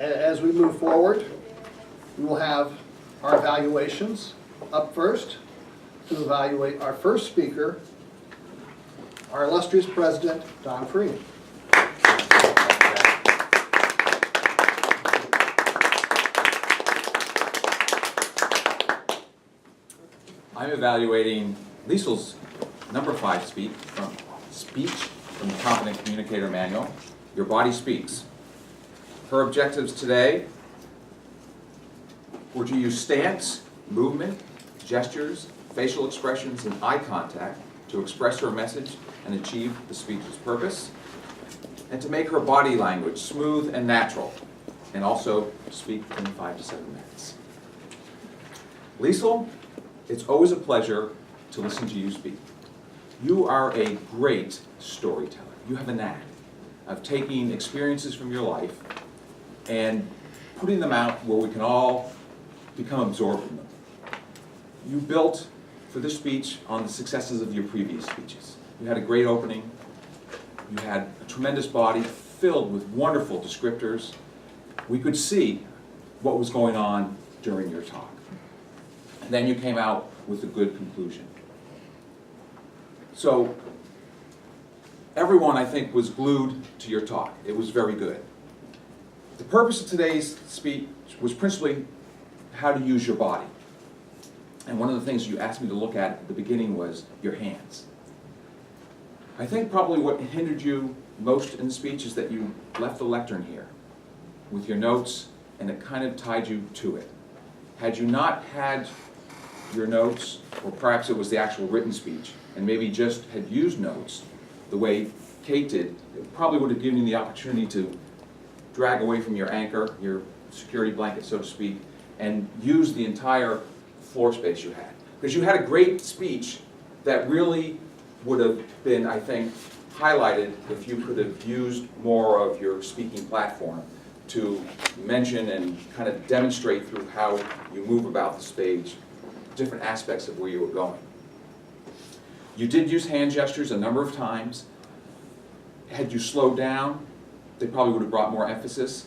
As we move forward, we will have our evaluations. Up first, to evaluate our first speaker, our illustrious president, Don Freeman. I'm evaluating Liesel's number 5 speech from the Competent Communicator Manual, Your Body Speaks. Her objectives today were to use stance, movement, gestures, facial expressions, and eye contact to express her message and achieve the speech's purpose, and to make her body language smooth and natural, and also speak in 5 to 7 minutes. Liesel, it's always a pleasure to listen to you speak. You are a great storyteller. You have a knack of taking experiences from your life and putting them out where we can all become absorbed in them. You built for this speech on the successes of your previous speeches. You had a great opening. You had a tremendous body filled with wonderful descriptors. We could see what was going on during your talk. And then you came out with a good conclusion. So everyone, I think, was glued to your talk. It was very good. The purpose of today's speech was principally how to use your body. And one of the things you asked me to look at the beginning was your hands. I think probably what hindered you most in the speech is that you left the lectern here with your notes, and it kind of tied you to it. Had you not had your notes, or perhaps it was the actual written speech, and maybe just had used notes the way Kate did, it probably would have given you the opportunity to drag away from your anchor, your security blanket, so to speak, and use the entire floor space you had. Because you had a great speech that really would have been, I think, highlighted if you could have used more of your speaking platform to mention and kind of demonstrate through how you move about the stage different aspects of where you were going. You did use hand gestures a number of times. Had you slowed down, they probably would have brought more emphasis.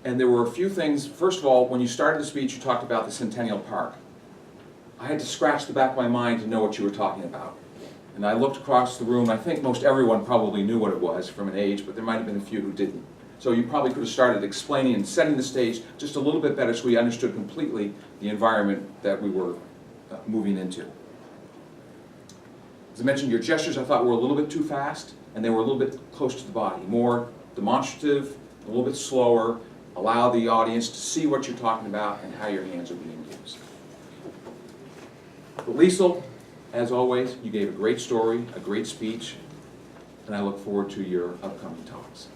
And there were a few things. First of all, when you started the speech, you talked about the Centennial Park. I had to scratch the back of my mind to know what you were talking about. And I looked across the room. I think most everyone probably knew what it was from an age, but there might have been a few who didn't. So you probably could have started explaining and setting the stage just a little bit better so we understood completely the environment that we were moving into. As I mentioned, your gestures I thought were a little bit too fast, and they were a little bit close to the body. More demonstrative, a little bit slower, allow the audience to see what you're talking about and how your hands are being used. But Liesel, as always, you gave a great story, a great speech, and I look forward to your upcoming talks.